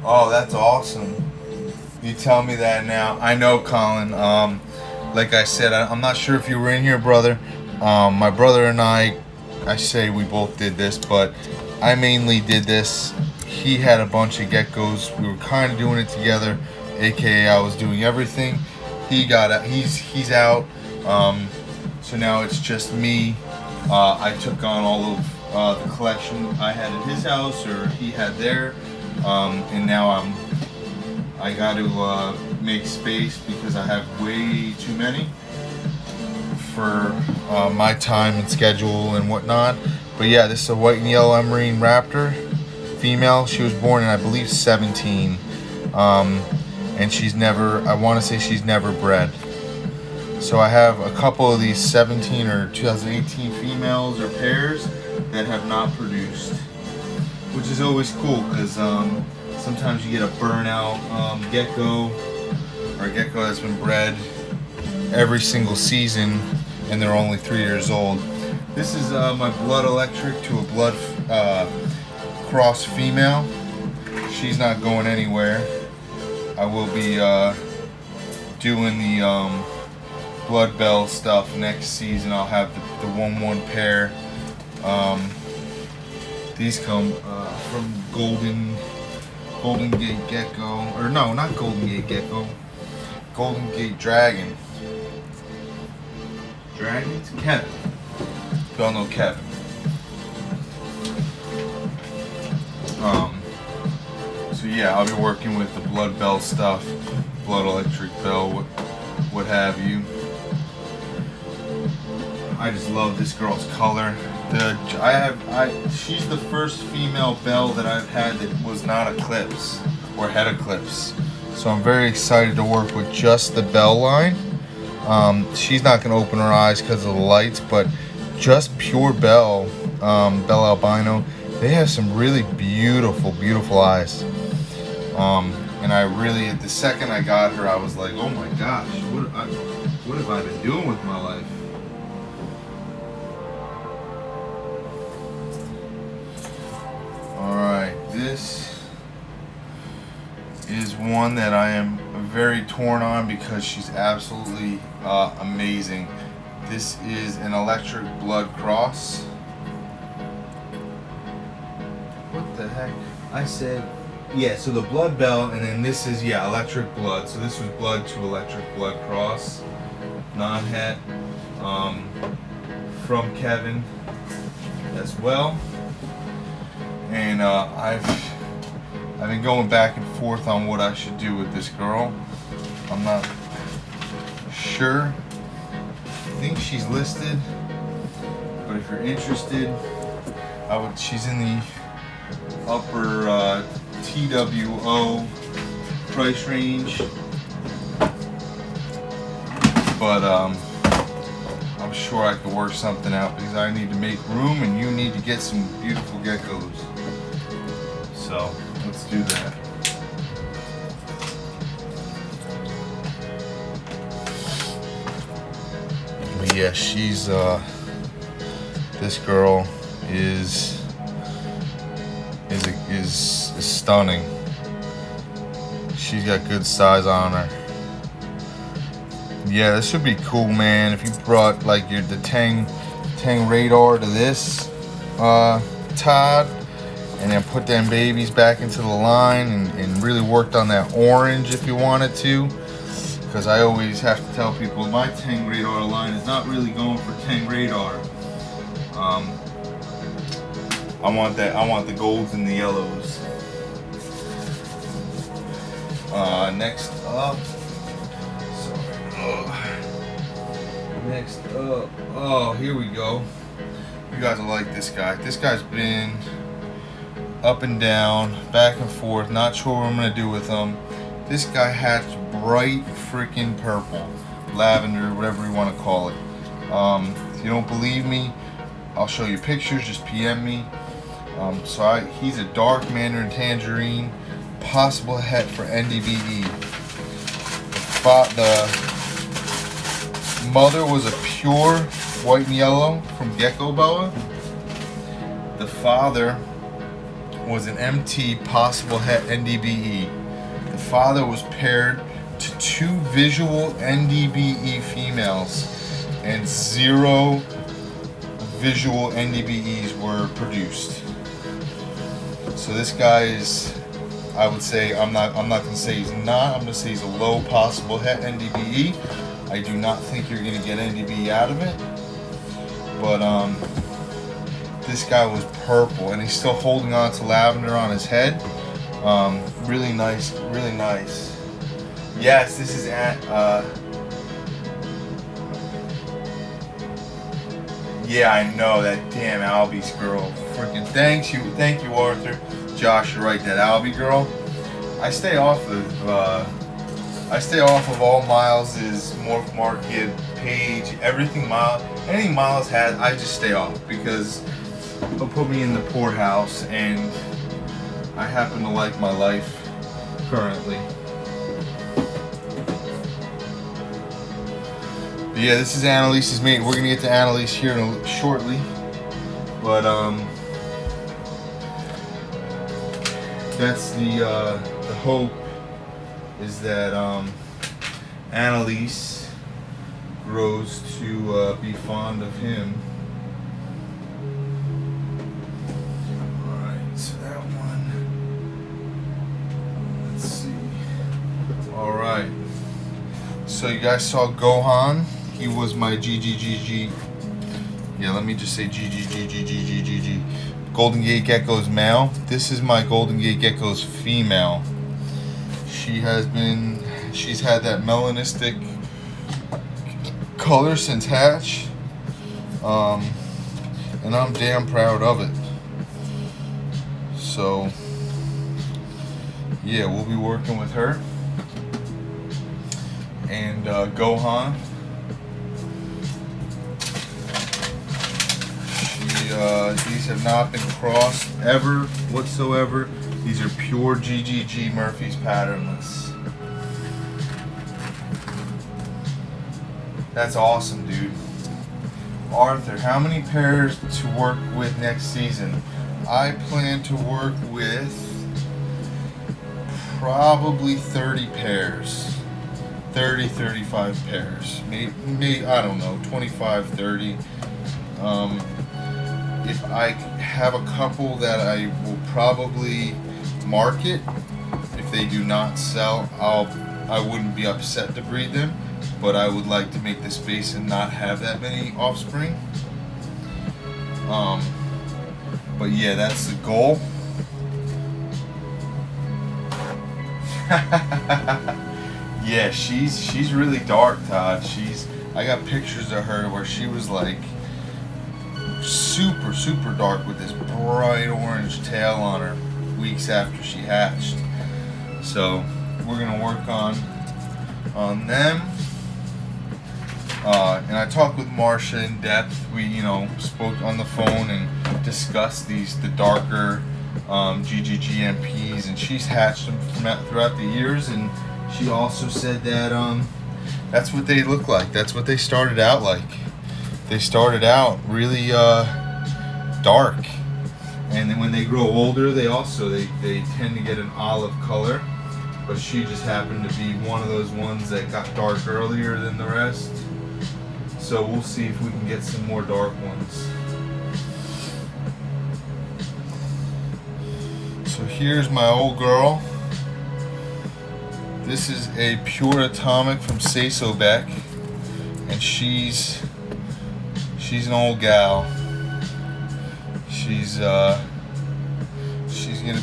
Speaker 1: Oh, that's awesome. You tell me that now. I know, Colin. Like I said, I'm not sure if you were in here, brother. My brother and I say we both did this, but I mainly did this. He had a bunch of geckos. We were kind of doing it together, aka I was doing everything. He got out. He's out. So now it's just me. I took on all of the collection I had at his house, or he had there, and now I got to make space because I have way too many for my time and schedule and whatnot. But yeah, this is a white and yellow Emerine Raptor female. She was born in, I believe, 17, and she's never, I want to say she's never bred. So I have a couple of these 17 or 2018 females or pairs that have not produced, which is always cool because sometimes you get a burnout gecko, or a gecko that's been bred every single season and they're only 3 years old. This is my blood electric to a blood cross female. She's not going anywhere. I will be doing the blood bell stuff next season. I'll have the 1-1 pair. These come from Golden Gate Gecko, or no, not Golden Gate Gecko, Golden Gate Dragon. Dragons? Kevin. Y'all know Kevin. So yeah, I'll be working with the blood bell stuff, blood electric bell, what have you. I just love this girl's color. She's the first female bell that I've had that was not a clips or had a clips. So I'm very excited to work with just the bell line. She's not going to open her eyes because of the lights, but just pure bell, bell albino, they have some really beautiful, beautiful eyes. And I really, the second I got her, I was like, oh my gosh, what have I been doing with my life? Alright, this is one that I am very torn on because she's absolutely amazing. This is an electric blood cross. What the heck? I said, yeah, so the blood bell, and then this is, yeah, electric blood. So this was blood to electric blood cross, non-het, from Kevin as well. And I've been going back and forth on what I should do with this girl. I'm not sure. I think she's listed, but if you're interested, she's in the upper TWO price range, but I'm sure I could work something out because I need to make room and you need to get some beautiful geckos. So let's do that. But yeah, she's this girl is stunning. She's got good size on her. Yeah, this should be cool, man. If you brought like the Tang radar to this Todd, and then put them babies back into the line and really worked on that orange if you wanted to. Because I always have to tell people my Tang radar line is not really going for Tang radar. I want the golds and the yellows. Next up. Next up. Oh, here we go. You guys will like this guy. This guy's been up and down, back and forth. Not sure what I'm gonna do with him. This guy hatched bright freaking purple, lavender, whatever you want to call it. If you don't believe me, I'll show you pictures. Just PM me. He's a dark mandarin tangerine, possible het for NDBE. The mother was a pure white and yellow from Gecko Boa. The father was an MT, possible het NDBE. The father was paired to 2 visual NDBE females, and 0 visual NDBEs were produced. So this guy is, I would say, I'm not gonna say he's not. I'm gonna say he's a low possible het NDBE. I do not think you're gonna get NDBE out of it. But this guy was purple, and he's still holding on to lavender on his head. Really nice, really nice. Yes, this is yeah, I know that damn Albie's girl. Freaking thank you, Arthur. Josh, you're right. That Albie girl. I stay off of all Miles's Morph Market page. Everything anything Miles has, I just stay off because it'll put me in the poorhouse, and I happen to like my life currently. But yeah, this is Annalise's mate. We're gonna get to Annalise here shortly, but that's the hope is that Annalise grows to be fond of him. Alright, so that one. Let's see. Alright. So you guys saw Gohan. He was my GGGG. Yeah, let me just say GGGGGGG. Golden Gate Geckos male. This is my Golden Gate Geckos female. She's had that melanistic color since hatch, and I'm damn proud of it. So yeah, we'll be working with her and Gohan. These have not been crossed ever whatsoever. These are pure GGG Murphy's patternless. That's awesome, dude. Arthur, how many pairs to work with next season? I plan to work with probably 30 pairs. 30, 35 pairs. Maybe I don't know, 25, 30. If I have a couple that I will probably market, if they do not sell, I wouldn't be upset to breed them, but I would like to make the space and not have that many offspring. But yeah, that's the goal. Yeah, she's really dark, Todd. I got pictures of her where she was like super dark with this bright orange tail on her weeks after she hatched. So we're gonna work on them. And I talked with Marcia in depth. We spoke on the phone and discussed the darker GGGMPs, and she's hatched them throughout the years, and she also said that that's what they look like. That's what they started out like. they started out really dark, and then when they grow older, they tend to get an olive color. But she just happened to be one of those ones that got dark earlier than the rest. So we'll see if we can get some more dark ones. So here's my old girl. This is a pure atomic from Sasobeck, and she's an old gal. She's gonna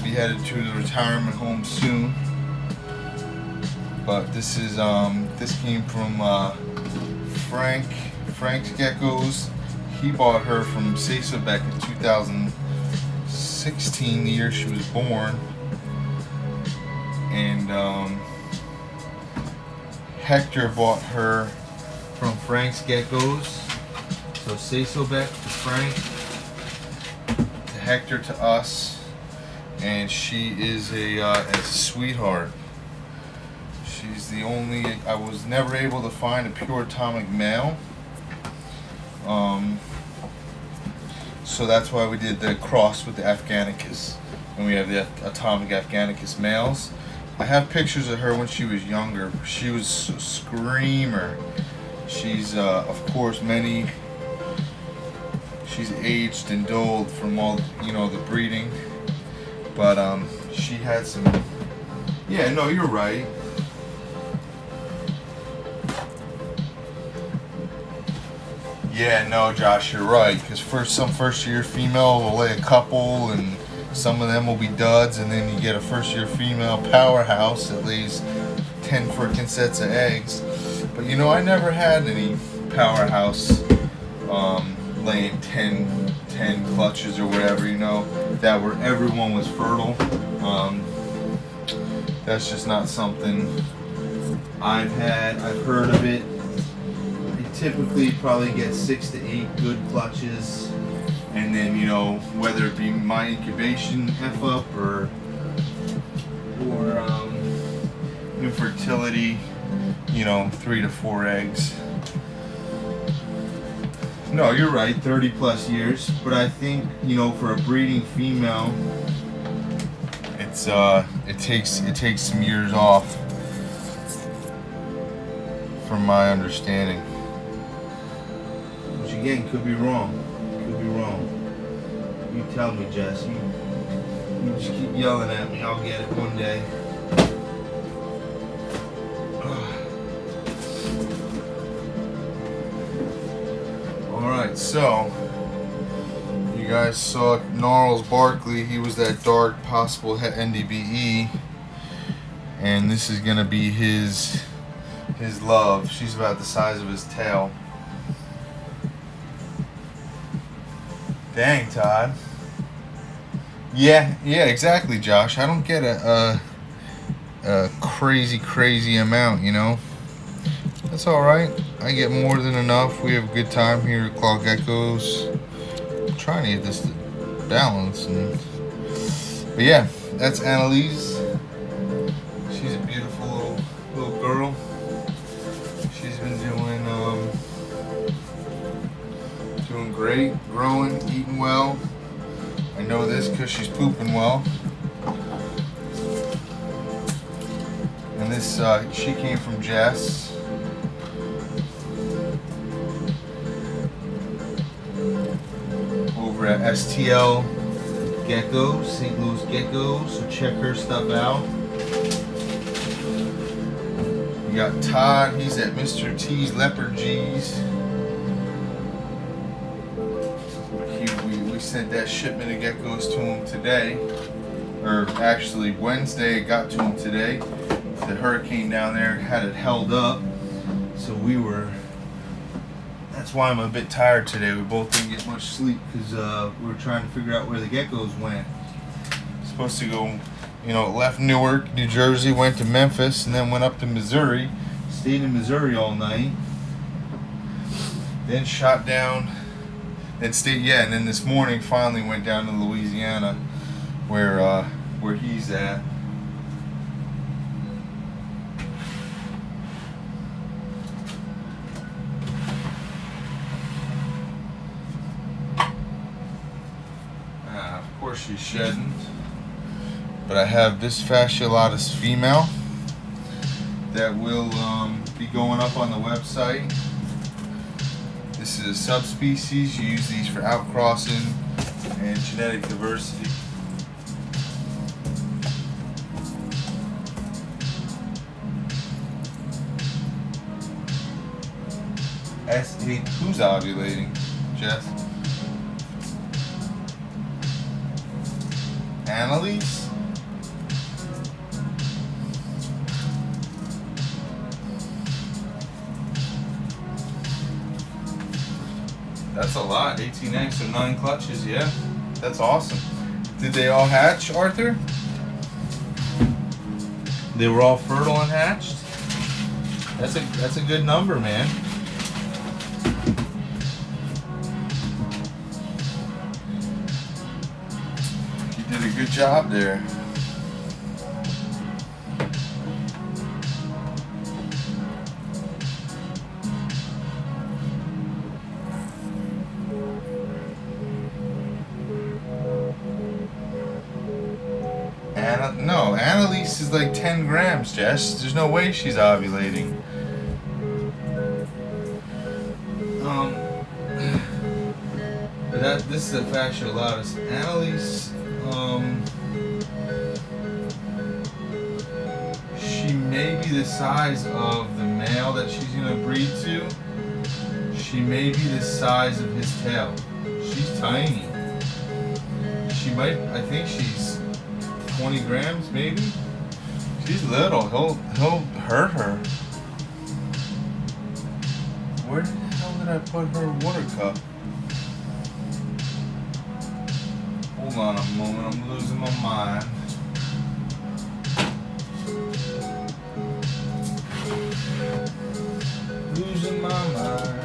Speaker 1: be headed to the retirement home soon. But this came from Frank's Geckos. He bought her from Sasobeck in 2016, the year she was born. And Hector bought her from Frank's Geckos. So Sasobeck to Frank, to Hector to us. And she is a sweetheart. She's the only, I was never able to find a pure atomic male. So that's why we did the cross with the Afghanicus. And we have the atomic Afghanicus males. I have pictures of her when she was younger. She was a screamer. She's, of course, she's aged and dulled from all, the breeding. But, she had some, yeah, no, you're right. Yeah, no, Josh, you're right. Because some first-year female will lay a couple, and some of them will be duds, and then you get a first-year female powerhouse that lays 10 freaking sets of eggs. But I never had any powerhouse laying 10 clutches or whatever. That where everyone was fertile. That's just not something I've had. I've heard of it. Typically probably get 6 to 8 good clutches, and then whether it be my incubation F up or infertility, 3 to 4 eggs. No, you're right, 30 plus years. But I think for a breeding female, it takes some years off, from my understanding. Again, could be wrong. You tell me, Jess. You just keep yelling at me. I'll get it one day. Alright, so you guys saw Gnarls Barkley. He was that dark possible NDBE. And this is gonna be his love. She's about the size of his tail. Dang, Todd. Yeah, exactly, Josh. I don't get a crazy amount, That's alright. I get more than enough. We have a good time here at Claw Geckos. I'm trying to get this to balance. But yeah, that's Annalise. She's a beautiful little girl. She's been doing great, growing, eating well. I know this because she's pooping well. And this, she came from Jess. Over at STL Geckos, St. Louis Geckos. So check her stuff out. You got Todd, he's at Mr. T's Leopard G's. We sent that shipment of geckos to him today, or actually Wednesday. It got to him today. The hurricane down there had it held up, so that's why I'm a bit tired today. We both didn't get much sleep because we were trying to figure out where the geckos went. Supposed to go, left Newark, New Jersey, went to Memphis, and then went up to Missouri. Stayed in Missouri all night. Then shot down. And then this morning finally went down to Louisiana, where he's at. she's shedding. But I have this fasciolatus female that will be going up on the website. This is a subspecies. You use these for outcrossing and genetic diversity. S8, who's ovulating? Jess? Annalise? That's a lot. 18 eggs, so 9 clutches, yeah. That's awesome. Did they all hatch, Arthur? They were all fertile and hatched? That's a good number, man. You did a good job there. No, Annalise is like 10 grams, Jess. There's no way she's ovulating. But this is a fasciolatus. Annalise, she may be the size of the male that she's gonna breed to. She may be the size of his tail. She's tiny. She might, I think she's 20 grams maybe. She's little. He'll hurt her. Where the hell did I put her water cup? Hold on a moment, I'm losing my mind. Losing my mind.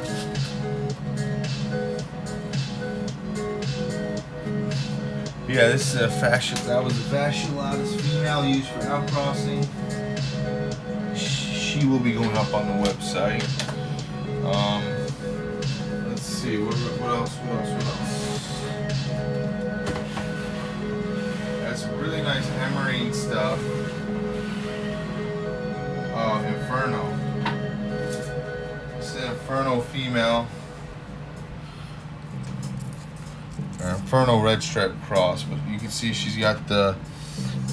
Speaker 1: Yeah, this is a that was a fasciolatus female used for outcrossing. She will be going up on the website. Let's see, what else? That's some really nice emerine stuff. Oh, Inferno. This is an Inferno female. Inferno red stripe cross, but you can see she's got the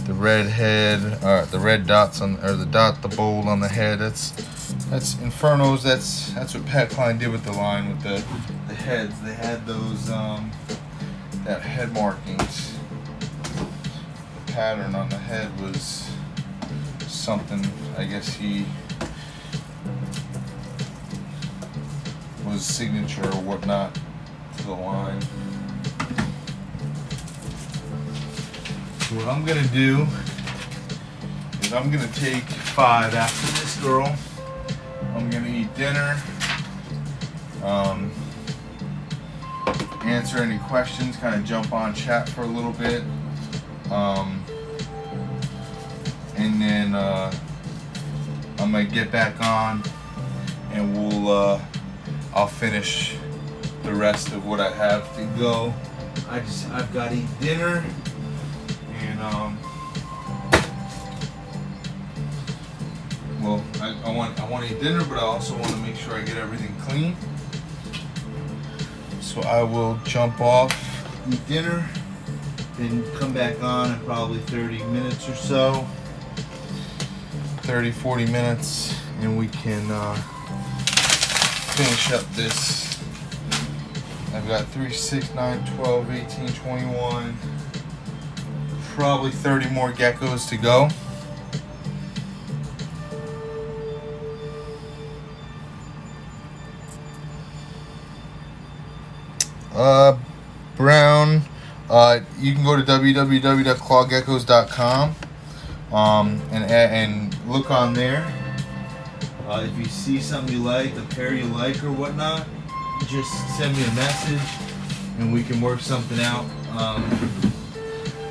Speaker 1: red head, the red dots on, or the bold on the head. That's Infernos. That's what Pat Klein did with the line with the heads. They had those that head markings. The pattern on the head was something. I guess he was signature or whatnot to the line. What I'm gonna do is I'm gonna take 5 after this girl. I'm gonna eat dinner, answer any questions, kind of jump on chat for a little bit, and then I'm gonna get back on, and I'll finish the rest of what I have to go. I've got to eat dinner. And well, I want to eat dinner, but I also want to make sure I get everything clean. So I will jump off, eat dinner, then come back on in probably 30 minutes or so, 30-40 minutes, and we can finish up this. I've got 3, 6, 9, 12, 18, 21. Probably 30 more geckos to go. Brown, you can go to www.clawgeckos.com and look on there. If you see something you like, a pair you like or whatnot, just send me a message and we can work something out.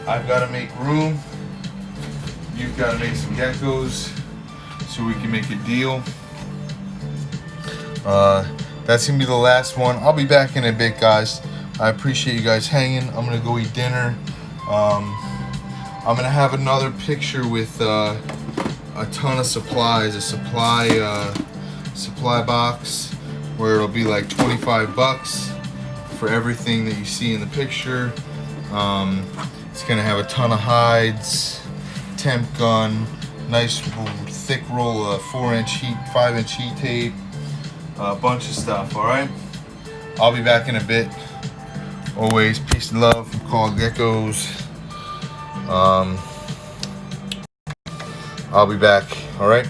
Speaker 1: I've got to make room. You've got to make some geckos so we can make a deal. That's going to be the last one. I'll be back in a bit, guys. I appreciate you guys hanging. I'm going to go eat dinner. I'm gonna have another picture with a ton of supplies, a supply box where it'll be like 25 bucks for everything that you see in the picture. It's gonna have a ton of hides, temp gun, nice thick roll of 4-inch heat, 5-inch heat tape, a bunch of stuff. All right, I'll be back in a bit. Always peace and love from Claw Geckos. I'll be back. All right.